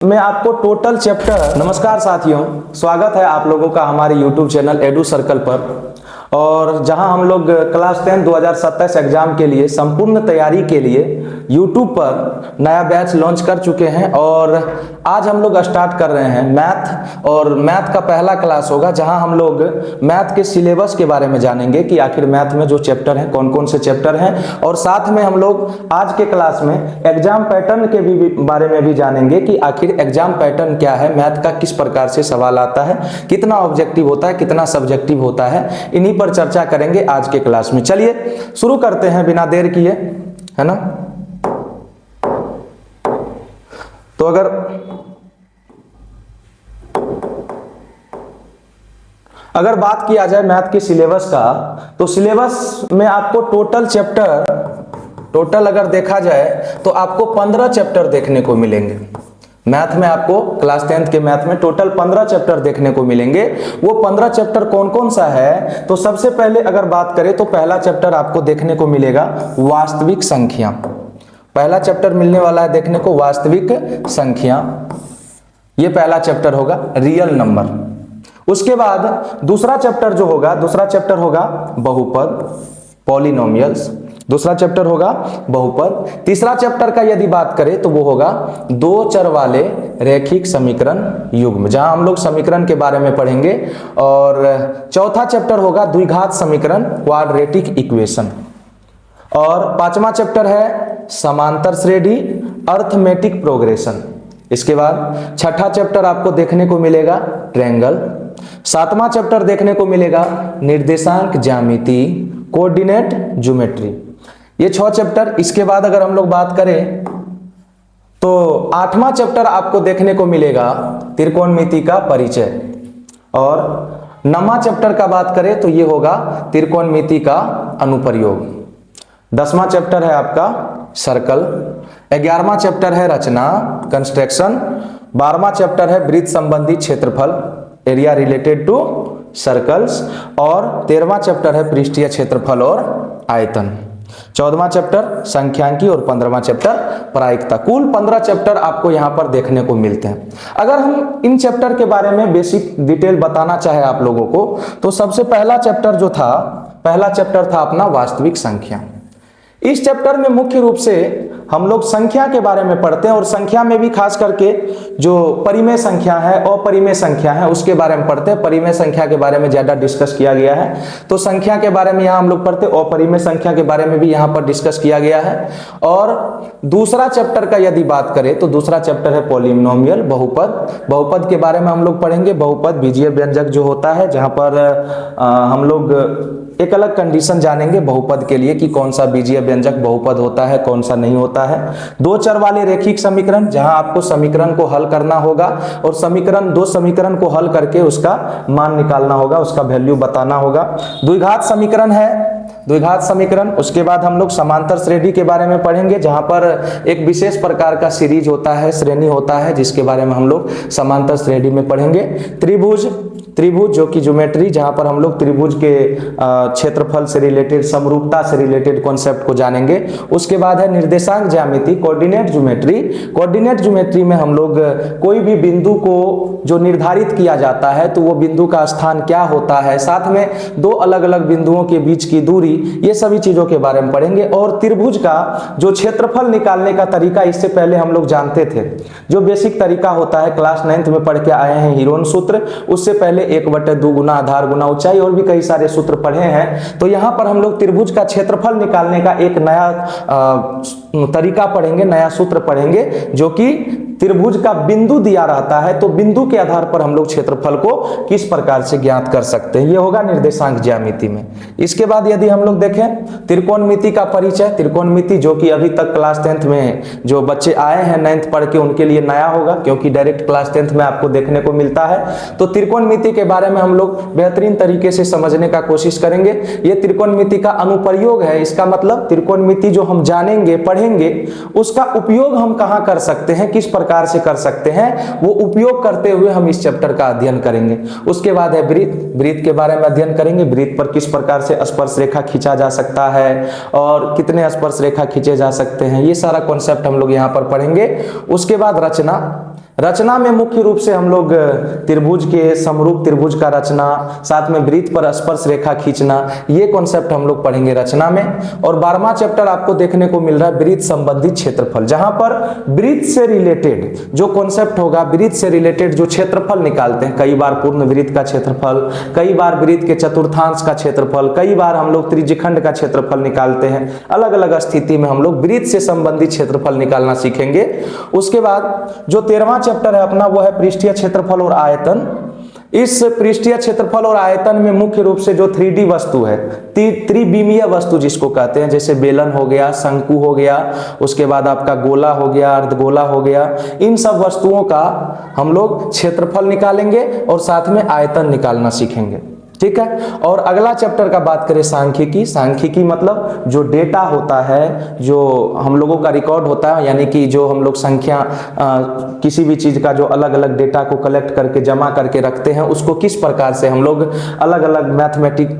मैं आपको total chapter. नमस्कार साथियों, स्वागत है आप लोगों का हमारे YouTube चैनल एडू सर्कल पर, और जहां हम लोग क्लास 10 2027 एग्जाम के लिए संपूर्ण तैयारी के लिए YouTube पर नया बैच लॉन्च कर चुके हैं। और आज हम लोग स्टार्ट कर रहे हैं मैथ, और मैथ का पहला क्लास होगा जहां हम लोग मैथ के सिलेबस के बारे में जानेंगे कि आखिर मैथ में जो चैप्टर हैं कौन कौन से चैप्टर हैं, और साथ में हम लोग आज के क्लास में एग्जाम पैटर्न के भी बारे में भी जानेंगे कि आखिर एग्जाम पैटर्न क्या है, मैथ का किस प्रकार से सवाल आता है, कितना ऑब्जेक्टिव होता है, कितना सब्जेक्टिव होता है, इन्हीं पर चर्चा करेंगे आज के क्लास में। चलिए शुरू करते हैं बिना देर किए, है ना। तो अगर बात किया जाए मैथ के सिलेबस का, तो सिलेबस में आपको टोटल अगर देखा जाए तो आपको 15 चैप्टर देखने को मिलेंगे। मैथ में आपको क्लास 10th के मैथ में टोटल 15 चैप्टर देखने को मिलेंगे। वो 15 चैप्टर कौन कौन सा है, तो सबसे पहले अगर बात करें तो पहला चैप्टर आपको देखने को मिलेगा वास्तविक संख्या। पहला चैप्टर मिलने वाला है देखने को वास्तविक संख्या, ये पहला चैप्टर होगा रियल नंबर। उसके बाद दूसरा चैप्टर जो होगा, दूसरा चैप्टर होगा बहुपद, पॉलिनोमियल्स, दूसरा चैप्टर होगा बहुपद। तीसरा चैप्टर का यदि बात करें तो वो होगा दो चर वाले रैखिक समीकरण युग्म, जहां हम लोग समीकरण के बारे में पढ़ेंगे। और चौथा चैप्टर होगा द्विघात समीकरण, क्वाड्रेटिक इक्वेशन। और पांचवा चैप्टर है समांतर श्रेणी, अर्थमेटिक प्रोग्रेशन। इसके बाद छठा चैप्टर आपको देखने को मिलेगा ट्रायंगल। सातवां चैप्टर देखने को मिलेगा निर्देशांक ज्यामिति, कोऑर्डिनेट ज्योमेट्री। ये 6 चैप्टर। इसके बाद अगर हम लोग बात करें तो 8वां चैप्टर आपको देखने को मिलेगा त्रिकोणमिति का परिचय। और 9वां चैप्टर का बात करें तो ये होगा त्रिकोणमिति का अनुप्रयोग। 10वां चैप्टर है आपका सर्कल। 11वां चैप्टर है रचना, कंस्ट्रक्शन। 12वां चैप्टर है वृत्त संबंधी क्षेत्रफल, एरिया रिलेटेड टू सर्कल्स। और 13वां चैप्टर है पृष्ठीय क्षेत्रफल और आयतन। 14वां चैप्टर संख्यांकी और 15वां चैप्टर प्रायिकता। कुल 15 चैप्टर आपको यहां पर देखने को मिलते हैं। अगर हम इन चैप्टर के बारे में बेसिक डिटेल बताना चाहे आप लोगों को, तो सबसे पहला चैप्टर जो था, पहला चैप्टर था अपना वास्तविक संख्या। इस चैप्टर में मुख्य रूप से हम लोग संख्या के बारे में पढ़ते हैं, और संख्या में भी खास करके जो परिमेय संख्या है, अपरिमेय संख्या है, उसके बारे में पढ़ते हैं। परिमेय संख्या के बारे में ज्यादा डिस्कस किया गया है, तो संख्या के बारे में यहाँ हम लोग पढ़ते हैं। अपरिमेय संख्या के बारे में भी यहाँ पर डिस्कस किया गया है। और दूसरा चैप्टर का यदि बात करें तो दूसरा चैप्टर है पॉलिनोमियल, बहुपद। बहुपद के बारे में हम लोग पढ़ेंगे। बहुपद बीजीय व्यंजक जो होता है, जहाँ पर हम लोग एक अलग कंडीशन जानेंगे बहुपद के लिए कि कौन सा बीजीय व्यंजक बहुपद होता है, कौन सा नहीं होता है। दो चर वाले रैखिक समीकरण, जहां आपको समीकरण को हल करना होगा, और दो समीकरण को हल करके उसका मान निकालना होगा, उसका वैल्यू बताना होगा। द्विघात समीकरण है, द्विघात समीकरण। उसके बाद हम लोग समांतर श्रेणी के बारे में पढ़ेंगे, जहां पर एक विशेष प्रकार का सीरीज होता है, श्रेणी होता है, जिसके बारे में हम लोग समांतर श्रेणी में पढ़ेंगे। त्रिभुज, त्रिभुज जो कि ज्योमेट्री, जहां पर हम लोग त्रिभुज के क्षेत्रफल से रिलेटेड, समरूपता से रिलेटेड कॉन्सेप्ट को जानेंगे। उसके बाद है निर्देशांक ज्यामिति, कोऑर्डिनेट ज्योमेट्री। कोऑर्डिनेट ज्योमेट्री में हम लोग कोई भी बिंदु को जो निर्धारित किया जाता है, तो वो बिंदु का स्थान क्या होता है, साथ में दो अलग अलग बिंदुओं के बीच की दूरी, ये सभी चीजों के बारे में पढ़ेंगे। और त्रिभुज का जो क्षेत्रफल निकालने का तरीका, इससे पहले हम लोग जानते थे, जो बेसिक तरीका होता है, क्लास 9th में पढ़ के आए हैं हीरोन सूत्र। उससे पहले 1/2 गुना आधार गुना ऊंचाई, और भी कई सारे सूत्र पढ़े हैं। तो यहां पर हम लोग त्रिभुज का क्षेत्रफल निकालने का एक नया तरीका पढ़ेंगे, नया सूत्र पढ़ेंगे, जो कि त्रिभुज का बिंदु दिया रहता है, तो बिंदु के आधार पर हम लोग क्षेत्रफल को किस प्रकार से ज्ञात कर सकते हैं, ये होगा निर्देशांक ज्यामिति में। इसके बाद यदि हम लोग देखें त्रिकोणमिति का परिचय, त्रिकोणमिति जो कि अभी तक क्लास 10th में जो बच्चे आए हैं 9th पढ़ के, उनके लिए नया होगा, क्योंकि डायरेक्ट क्लास 10th में आपको देखने को मिलता है। तो त्रिकोणमिति के बारे में हम लोग बेहतरीन तरीके से समझने का कोशिश करेंगे। ये त्रिकोणमिति का अनुप्रयोग है, इसका मतलब त्रिकोणमिति जो हम जानेंगे, पढ़ेंगे, उसका उपयोग हम कहाँ कर सकते हैं, किस प्रकार से कर सकते हैं, वो उपयोग करते हुए हम इस चैप्टर का अध्ययन करेंगे। उसके बाद है वृत्त, वृत्त के बारे में अध्ययन करेंगे। वृत्त पर किस प्रकार से स्पर्श रेखा खींचा जा सकता है, और कितने स्पर्श रेखा खींचे जा सकते हैं, ये सारा कॉन्सेप्ट हम लोग यहाँ पर पढ़ेंगे। उसके बाद रचना, रचना में मुख्य रूप से हम लोग त्रिभुज के समरूप त्रिभुज का रचना, साथ में वृत्त पर स्पर्श रेखा खींचना, ये कॉन्सेप्ट हम लोग पढ़ेंगे रचना में। और 12वां चैप्टर आपको देखने को मिल रहा है वृत्त संबंधित क्षेत्रफल, जहां पर वृत्त से रिलेटेड जो कॉन्सेप्ट होगा, वृत्त से रिलेटेड जो क्षेत्रफल निकालते हैं, कई बार पूर्ण वृत्त का क्षेत्रफल, कई बार वृत्त के चतुर्थांश का क्षेत्रफल, कई बार हम लोग त्रिज्यखंड का क्षेत्रफल निकालते हैं। अलग अलग स्थिति में हम लोग वृत्त से संबंधित क्षेत्रफल निकालना सीखेंगे। उसके बाद जो 13वां चैप्टर है अपना, वो है पृष्ठीय क्षेत्रफल और आयतन। इस पृष्ठीय क्षेत्रफल और आयतन में मुख्य रूप से जो 3D वस्तु है, त्रिविमीय वस्तु जिसको कहते हैं, जैसे बेलन हो गया, शंकु हो गया, उसके बाद आपका गोला हो गया, अर्धगोला हो गया, इन सब वस्तुओं का हम लोग क्षेत्रफल निकालेंगे और साथ में आयतन निकालना सीखेंगे। ठीक है। और अगला चैप्टर का बात करें सांख्यिकी। सांख्यिकी मतलब जो डेटा होता है, जो हम लोगों का रिकॉर्ड होता है, यानी कि जो हम लोग संख्या किसी भी चीज का जो अलग अलग डेटा को कलेक्ट करके जमा करके रखते हैं, उसको किस प्रकार से हम लोग अलग अलग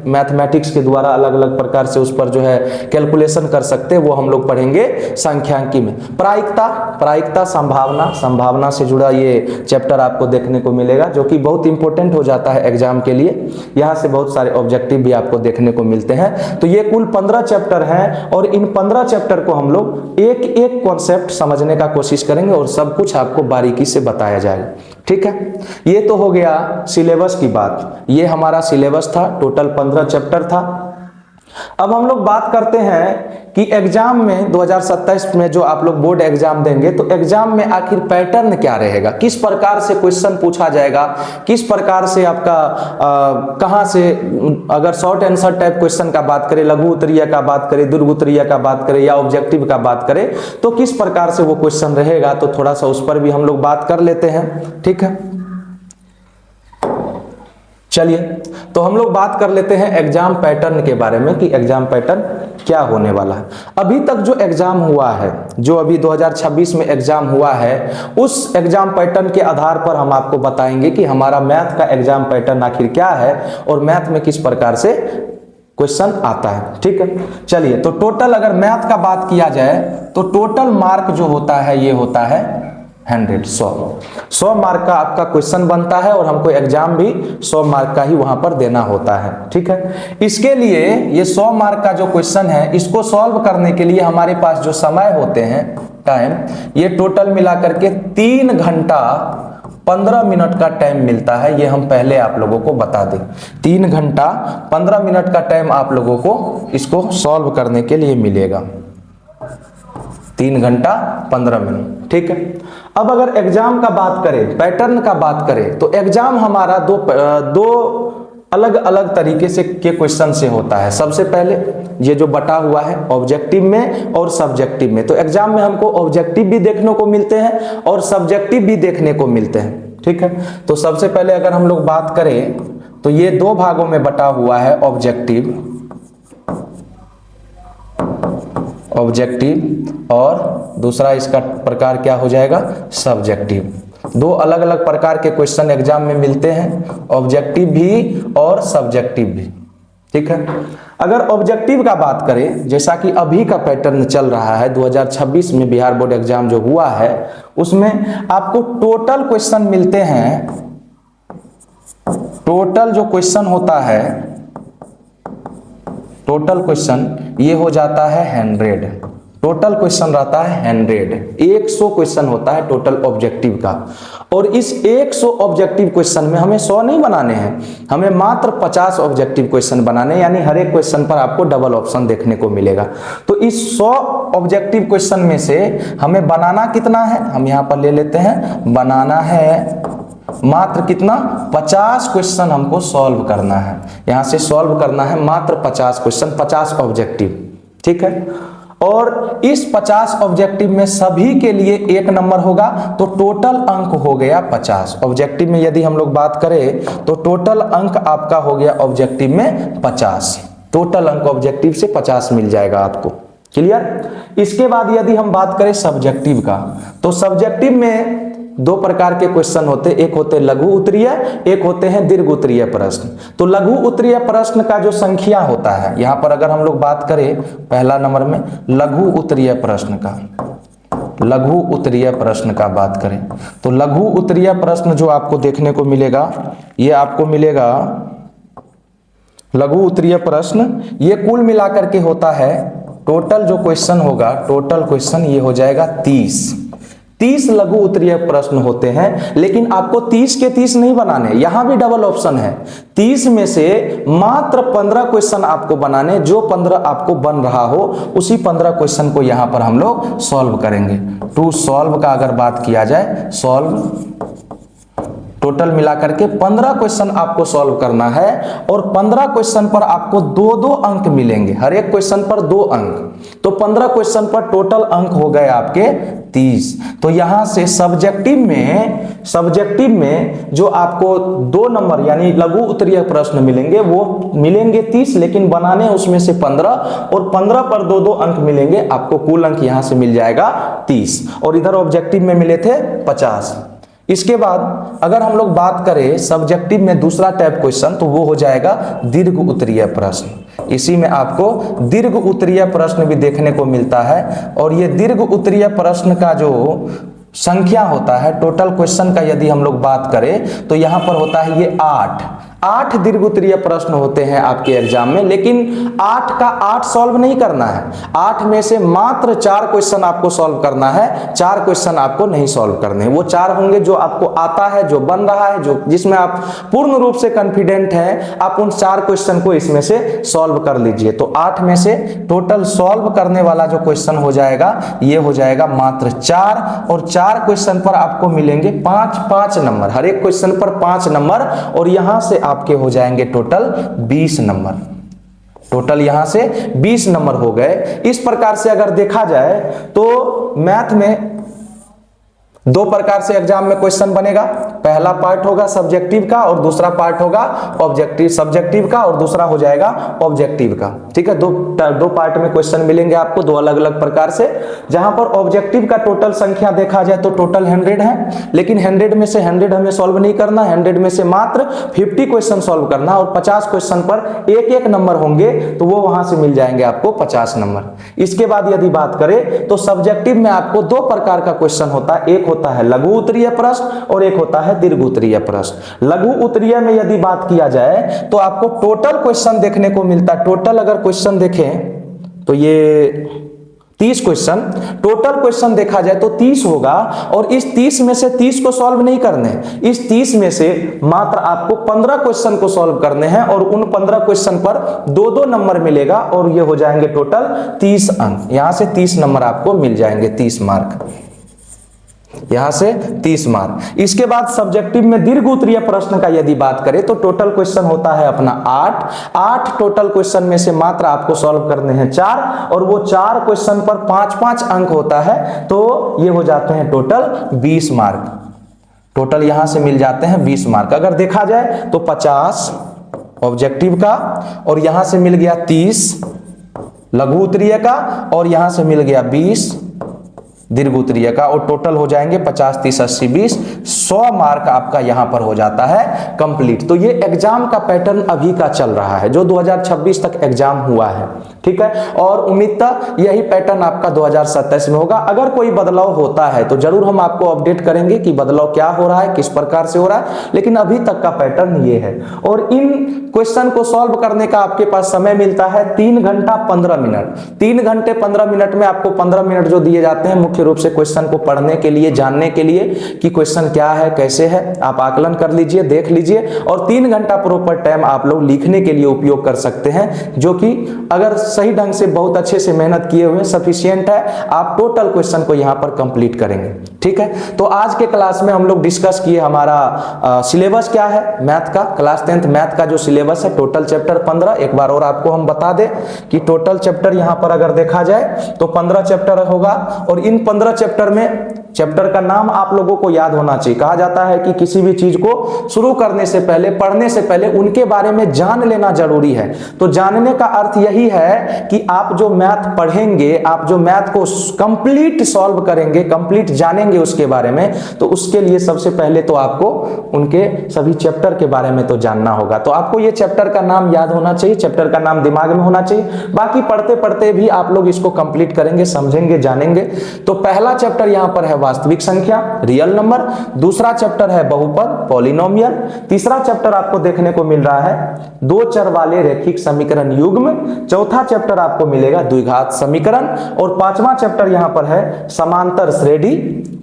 मैथमेटिक्स के द्वारा अलग अलग प्रकार से उस पर जो है कैलकुलेशन कर सकते हैं, वो हम लोग पढ़ेंगे सांख्यिकी में। प्रायिकता संभावना से जुड़ा ये चैप्टर आपको देखने को मिलेगा, जो कि बहुत इंपॉर्टेंट हो जाता है एग्जाम के लिए। यहाँ से बहुत सारे ऑब्जेक्टिव भी आपको देखने को मिलते हैं। तो ये कुल 15 चैप्टर हैं और इन 15 चैप्टर को हम लोग एक एक कॉन्सेप्ट समझने का कोशिश करेंगे और सब कुछ आपको बारीकी से बताया जाएगा। ठीक है। ये तो हो गया सिलेबस की बात। ये हमारा सिलेबस था, टोटल 15 चैप्टर था। अब हम लोग बात करते हैं कि एग्जाम में 2027 में जो आप लोग बोर्ड एग्जाम देंगे, तो एग्जाम में आखिर पैटर्न क्या रहेगा, किस प्रकार से क्वेश्चन पूछा जाएगा, किस प्रकार से आपका कहां से, अगर शॉर्ट आंसर टाइप क्वेश्चन का बात करें, लघु उत्तरीय का बात करें, दीर्घ उत्तरीय का बात करें या ऑब्जेक्टिव का बात करें, तो किस प्रकार से वो क्वेश्चन रहेगा, तो थोड़ा सा उस पर भी हम लोग बात कर लेते हैं। ठीक है। चलिए, तो हम लोग बात कर लेते हैं एग्जाम पैटर्न के बारे में कि एग्जाम पैटर्न क्या होने वाला है। अभी तक जो एग्जाम हुआ है, जो अभी 2026 में एग्जाम हुआ है, उस एग्जाम पैटर्न के आधार पर हम आपको बताएंगे कि हमारा मैथ का एग्जाम पैटर्न आखिर क्या है और मैथ में किस प्रकार से क्वेश्चन आता है। ठीक है। चलिए, तो टोटल अगर मैथ का बात किया जाए तो टोटल मार्क जो होता है ये होता है 100 मार्क का आपका क्वेश्चन बनता है और हमको एग्जाम भी 100 मार्क का ही वहां पर देना होता है। ठीक है। इसके लिए ये 100 मार्क का जो क्वेश्चन है, इसको सॉल्व करने के लिए हमारे पास जो समय होते हैं, टाइम, ये टोटल मिलाकर के 3 घंटा 15 मिनट का टाइम मिलता है। ये हम पहले आप लोगों को बता दें, 3 घंटा 15 मिनट का टाइम आप लोगों को इसको सॉल्व करने के लिए मिलेगा, 3 घंटा 15 मिनट। ठीक है। अब अगर एग्जाम का बात करें, पैटर्न का बात करें, तो एग्जाम हमारा दो अलग अलग तरीके से के क्वेश्चन से होता है। सबसे पहले ये जो बटा हुआ है ऑब्जेक्टिव में और सब्जेक्टिव में, तो एग्जाम में हमको ऑब्जेक्टिव भी देखने को मिलते हैं और सब्जेक्टिव भी देखने को मिलते हैं। ठीक है। तो सबसे पहले अगर हम लोग बात करें तो ये 2 भागों में बटा हुआ है, ऑब्जेक्टिव और दूसरा इसका प्रकार क्या हो जाएगा, सब्जेक्टिव। 2 अलग अलग प्रकार के क्वेश्चन एग्जाम में मिलते हैं, ऑब्जेक्टिव भी और सब्जेक्टिव भी। ठीक है। अगर ऑब्जेक्टिव का बात करें, जैसा कि अभी का पैटर्न चल रहा है 2026 में बिहार बोर्ड एग्जाम जो हुआ है, उसमें आपको टोटल क्वेश्चन मिलते हैं। टोटल जो क्वेश्चन होता है, टोटल क्वेश्चन ये हो जाता है 100। टोटल क्वेश्चन रहता है 100 क्वेश्चन होता है टोटल ऑब्जेक्टिव का। और इस 100 ऑब्जेक्टिव क्वेश्चन में हमें 100 नहीं बनाने हैं, हमें मात्र 50 ऑब्जेक्टिव क्वेश्चन बनाने, यानी हर एक क्वेश्चन पर आपको डबल ऑप्शन देखने को मिलेगा। तो इस 100 ऑब्जेक्टिव क्वेश्चन में से हमें बनाना कितना है, हम यहाँ पर ले लेते हैं, बनाना है मात्र कितना, 50 क्वेश्चन हमको सॉल्व करना है। यहां से सॉल्व करना है मात्र 50 क्वेश्चन, 50 ऑब्जेक्टिव। ठीक है। और इस 50 ऑब्जेक्टिव में सभी के लिए 1 नंबर होगा, तो टोटल अंक हो गया 50। ऑब्जेक्टिव में यदि हम लोग बात करें तो टोटल अंक आपका हो गया ऑब्जेक्टिव में 50। टोटल अंक ऑब्जेक्टिव से 50 मिल जाएगा आपको। क्लियर। इसके बाद यदि हम बात करें सब्जेक्टिव का, तो सब्जेक्टिव में 2 प्रकार के क्वेश्चन होते हैं, एक होते हैं लघु उत्तरीय, एक होते हैं दीर्घ उत्तरीय प्रश्न। तो लघु उत्तरीय प्रश्न का जो संख्या होता है, यहां पर अगर हम लोग बात करें पहला नंबर में लघु उत्तरीय प्रश्न का, लघु उत्तरीय प्रश्न का बात करें तो लघु उत्तरीय प्रश्न जो आपको देखने को मिलेगा, ये आपको मिलेगा लघु उत्तरीय प्रश्न। ये कुल मिलाकर के होता है, टोटल जो क्वेश्चन होगा, टोटल क्वेश्चन ये हो जाएगा 30 लघु उत्तरीय प्रश्न होते हैं। लेकिन आपको 30 के 30 नहीं बनाने, यहां भी डबल ऑप्शन है। 30 में से मात्र 15 क्वेश्चन आपको बनाने, जो 15 आपको बन रहा हो उसी 15 क्वेश्चन को यहां पर हम लोग सॉल्व करेंगे। टू सॉल्व का अगर बात किया जाए, सॉल्व टोटल मिलाकर के 15 क्वेश्चन आपको सॉल्व करना है और 15 क्वेश्चन पर आपको 2-2 अंक मिलेंगे, हर एक क्वेश्चन पर 2 अंक। तो 15 क्वेश्चन पर टोटल अंक हो गए आपके 30। तो यहां से सब्जेक्टिव में जो आपको 2 नंबर यानी लघु उत्तरीय प्रश्न मिलेंगे वो मिलेंगे 30, लेकिन बनाने उसमें से 15 और 15 पर 2-2 अंक मिलेंगे। आपको कुल अंक यहां से मिल जाएगा 30 और इधर ऑब्जेक्टिव में मिले थे 50। इसके बाद अगर हम लोग बात करें सब्जेक्टिव में दूसरा टाइप क्वेश्चन, तो वो हो जाएगा दीर्घ उत्तरीय प्रश्न। इसी में आपको दीर्घ उत्तरीय प्रश्न भी देखने को मिलता है और ये दीर्घ उत्तरीय प्रश्न का जो संख्या होता है, टोटल क्वेश्चन का यदि हम लोग बात करें तो यहां पर होता है ये 8 दीर्घ उत्तरीय प्रश्न होते हैं आपके एग्जाम में। लेकिन 8 का 8 सॉल्व नहीं करना है, 8 में से मात्र 4 क्वेश्चन आपको सॉल्व करना है, 4 क्वेश्चन आपको नहीं सॉल्व करने। वो 4 होंगे जो आपको आता है, जो बन रहा है, जो जिसमें आप पूर्ण रूप से कॉन्फिडेंट हैं, आप उन 4 क्वेश्चन को इसमें से सॉल्व कर लीजिए। तो 8 में से टोटल सॉल्व करने वाला जो क्वेश्चन हो जाएगा ये हो जाएगा मात्र 4 और 4 क्वेश्चन पर आपको मिलेंगे 5-5 नंबर, हर एक क्वेश्चन पर 5 नंबर और यहां से आपके हो जाएंगे टोटल 20 नंबर। टोटल यहां से 20 नंबर हो गए। इस प्रकार से अगर देखा जाए तो मैथ में 2 प्रकार से एग्जाम में क्वेश्चन बनेगा। पहला पार्ट होगा सब्जेक्टिव का और दूसरा पार्ट होगा ऑब्जेक्टिव, सब्जेक्टिव का और दूसरा हो जाएगा ऑब्जेक्टिव का। ठीक है, दो पार्ट में क्वेश्चन मिलेंगे आपको, 2 अलग अलग प्रकार से। जहां पर ऑब्जेक्टिव का टोटल संख्या देखा जाए तो टोटल 100 है, लेकिन 100 में से 100 हमें सॉल्व नहीं करना, 100 में से मात्र 50 क्वेश्चन सॉल्व करना और 50 क्वेश्चन पर एक नंबर होंगे, तो वो वहां से मिल जाएंगे आपको 50 नंबर। इसके बाद यदि बात करें तो सब्जेक्टिव में आपको 2 प्रकार का क्वेश्चन होता है, एक होता है लघु उत्तरीय प्रश्न और एक होता है दीर्घ उत्तरीय प्रश्न। लघु उत्तरीय में यदि बात किया जाए तो आपको टोटल क्वेश्चन देखने को मिलता है। टोटल अगर क्वेश्चन देखें तो ये 30 क्वेश्चन, टोटल क्वेश्चन देखा जाए तो 30 होगा और इस 30 में से 30 को सॉल्व नहीं करने, इस 30 में से मात्र आपको 15 क्वेश्चन को सॉल्व करने हैं और उन 15 क्वेश्चन पर 2-2 नंबर मिलेगा और ये हो जाएंगे टोटल 30 अंक। यहां से 30 नंबर आपको मिल जाएंगे, 30 मार्क, यहां से 30 मार्क। इसके बाद सब्जेक्टिव में दीर्घ उत्तरीय प्रश्न का यदि बात करें तो टोटल क्वेश्चन होता है अपना 8 टोटल क्वेश्चन में से मात्र आपको सॉल्व करने हैं 4 और वो 4 क्वेश्चन पर 5-5 अंक होता है, तो ये हो जाते हैं टोटल 20 मार्क। टोटल यहां से मिल जाते हैं 20 मार्क। अगर देखा जाए तो 50 ऑब्जेक्टिव का और यहां से मिल गया 30 लघु उत्तरीय का और यहां से मिल गया 20 दीर्घ उत्तरीय का और टोटल हो जाएंगे 50, 30, 80, 20, 100 मार्क आपका यहां पर हो जाता है कंप्लीट। तो ये एग्जाम का पैटर्न अभी का चल रहा है जो 2026 तक एग्जाम हुआ है, ठीक है, और उम्मीदतः यही पैटर्न आपका 2027 में होगा। अगर कोई बदलाव होता है तो जरूर हम आपको अपडेट करेंगे कि बदलाव क्या हो रहा है, किस प्रकार से हो रहा है, लेकिन अभी तक का पैटर्न ये है। और इन क्वेश्चन को सॉल्व करने का आपके पास समय मिलता है 3 घंटा 15 मिनट। 3 घंटे 15 मिनट में आपको 15 मिनट जो दिए जाते हैं मुख्य रूप से क्वेश्चन को पढ़ने के लिए, जानने के लिए कि क्वेश्चन क्या है, कैसे है, आप आकलन कर लीजिए, देख लीजिए और 3 घंटा प्रॉपर टाइम आप लोग लिखने के लिए उपयोग कर सकते हैं, जो कि अगर सही ढंग से बहुत अच्छे से मेहनत किए हुए सफिशिएंट है, आप टोटल क्वेश्चन को यहां पर कंप्लीट करेंगे। ठीक है, तो आज के क्लास में हम लोग डिस्कस किए हमारा सिलेबस क्या है मैथ का, क्लास 10th मैथ का जो सिलेबस है टोटल चैप्टर 15। एक बार और आपको हम बता दें कि टोटल चैप्टर यहां पर अगर देखा जाए तो 15 चैप्टर होगा और इन 15 चैप्टर में चैप्टर का नाम आप लोगों को याद होना चाहिए। चाहिए। कहा जाता है कि किसी भी चीज को शुरू करने से पहले, पढ़ने से पहले उनके बारे में जान लेना जरूरी है। तो जानने का अर्थ यही है कि आप जो मैथ पढ़ेंगे, आप जो मैथ को कंप्लीट सॉल्व करेंगे, कंप्लीट जानेंगे उसके बारे में, तो उसके लिए सबसे पहले तो आपको उनके सभी चैप्टर के बारे में तो जानना होगा। तो आपको ये चैप्टर का नाम याद होना चाहिए, चैप्टर का नाम दिमाग में होना चाहिए। बाकी पढ़ते पढ़ते भी आप लोग इसको कंप्लीट करेंगे, समझेंगे, जानेंगे। तो पहला चैप्टर यहां पर है वास्तविक संख्या, रियल नंबर। दूसरा चैप्टर है बहुपद, पॉलिनोमियल। तीसरा चैप्टर आपको देखने को मिल रहा है दो चर वाले रैखिक समीकरण युग्म। चौथा चैप्टर आपको मिलेगा द्विघात समीकरण। और पांचवा चैप्टर यहां पर है समांतर श्रेणी,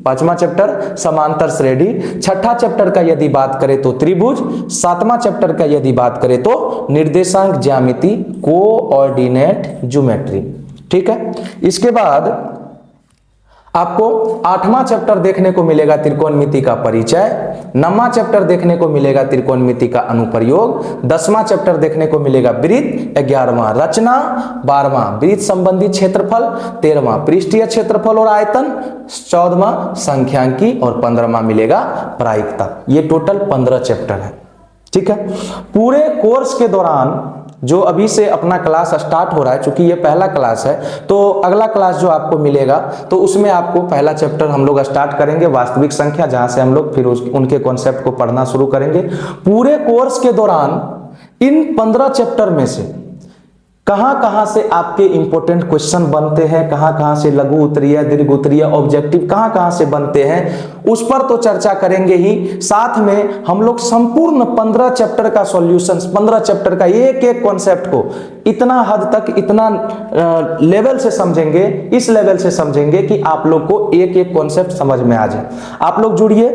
पांचवा चैप्टर समांतर श्रेणी। छठा चैप्टर का यदि बात करें तो त्रिभुज। सातवां चैप्टर का यदि बात करें तो निर्देशांक ज्यामिति, कोऑर्डिनेट ज्योमेट्री। ठीक है, इसके बाद आपको आठवां चैप्टर देखने को मिलेगा त्रिकोणमिति का परिचय। नौवां चैप्टर देखने को मिलेगा त्रिकोणमिति का अनुप्रयोग। 10वां चैप्टर देखने को मिलेगा वृत्त। 11वां रचना। 12वां वृत्त संबंधी क्षेत्रफल। 13वां पृष्ठीय क्षेत्रफल और आयतन। 14वां संख्यांकी और 15वां मिलेगा प्रायिकता। ये टोटल 15 चैप्टर है। ठीक है, पूरे कोर्स के दौरान जो अभी से अपना क्लास स्टार्ट हो रहा है, चूंकि ये पहला क्लास है, तो अगला क्लास जो आपको मिलेगा तो उसमें आपको पहला चैप्टर हम लोग स्टार्ट करेंगे वास्तविक संख्या, जहां से हम लोग फिर उनके कॉन्सेप्ट को पढ़ना शुरू करेंगे। पूरे कोर्स के दौरान इन 15 चैप्टर में से कहां से आपके इंपॉर्टेंट क्वेश्चन बनते हैं, कहां से लघु उत्तरीय, दीर्घ उत्तरीय, ऑब्जेक्टिव कहां से बनते हैं, उस पर तो चर्चा करेंगे ही। साथ में हम लोग संपूर्ण 15 चैप्टर का सॉल्यूशन, 15 चैप्टर का एक एक कॉन्सेप्ट को इतना हद तक, इतना लेवल से समझेंगे, इस लेवल से समझेंगे कि आप लोग को एक एक कॉन्सेप्ट समझ में आ जाए। आप लोग जुड़िए,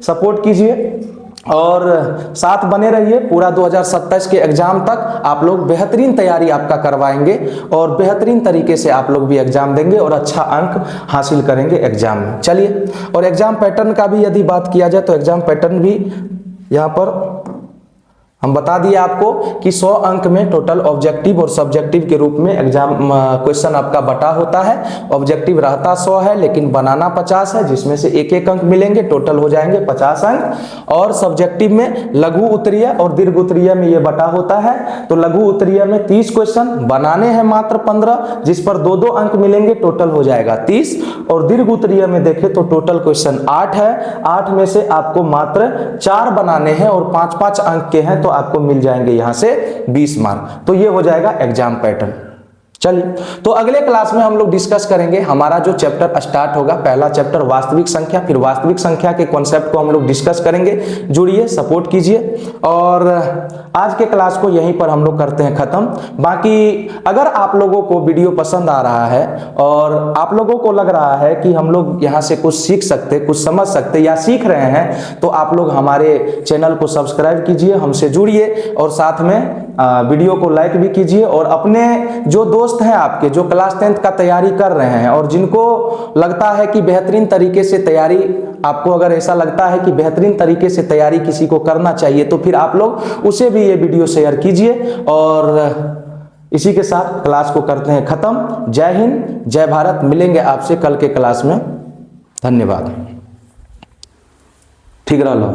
सपोर्ट कीजिए और साथ बने रहिए। पूरा 2027 के एग्जाम तक आप लोग बेहतरीन तैयारी आपका करवाएंगे और बेहतरीन तरीके से आप लोग भी एग्जाम देंगे और अच्छा अंक हासिल करेंगे एग्जाम में। चलिए, और एग्जाम पैटर्न का भी यदि बात किया जाए तो एग्जाम पैटर्न भी यहाँ पर हम बता दिए आपको कि 100 अंक में टोटल ऑब्जेक्टिव और सब्जेक्टिव के रूप में एग्जाम क्वेश्चन आपका बटा होता है। ऑब्जेक्टिव रहता 100 है लेकिन बनाना 50 है, जिसमें से एक एक अंक मिलेंगे, टोटल हो जाएंगे 50 अंक। और सब्जेक्टिव में लघु उत्तरीय और दीर्घ उत्तरीय में ये बटा होता है। तो लघु उत्तरीय में 30 क्वेश्चन, बनाने हैं मात्र 15, जिस पर 2-2 अंक मिलेंगे, टोटल हो जाएगा 30। और दीर्घ उत्तरीय में देखें तो टोटल क्वेश्चन 8 है, 8 में से आपको मात्र 4 बनाने हैं और 5-5 अंक के हैं, तो आपको मिल जाएंगे यहां से 20 मार्क। तो ये हो जाएगा एग्जाम पैटर्न। चलिए, तो अगले क्लास में हम लोग डिस्कस करेंगे हमारा जो चैप्टर स्टार्ट होगा, पहला चैप्टर वास्तविक संख्या। फिर वास्तविक संख्या के कॉन्सेप्ट को हम लोग डिस्कस करेंगे। जुड़िए, सपोर्ट कीजिए। और आज के क्लास को यहीं पर हम लोग करते हैं खत्म। बाकी अगर आप लोगों को वीडियो पसंद आ रहा है और आप लोगों को लग रहा है कि हम लोग यहाँ से कुछ सीख सकते, कुछ समझ सकते या सीख रहे हैं, तो आप लोग हमारे चैनल को सब्सक्राइब कीजिए, हमसे जुड़िए और साथ में वीडियो को लाइक भी कीजिए। और अपने जो दोस्त हैं आपके, जो क्लास 10th का तैयारी कर रहे हैं और जिनको लगता है कि बेहतरीन तरीके से तैयारी, आपको अगर ऐसा लगता है कि बेहतरीन तरीके से तैयारी किसी को करना चाहिए, तो फिर आप लोग उसे भी ये वीडियो शेयर कीजिए। और इसी के साथ क्लास को करते हैं खत्म। जय हिंद, जय भारत। मिलेंगे आपसे कल के क्लास में। धन्यवाद। ठीक रहो।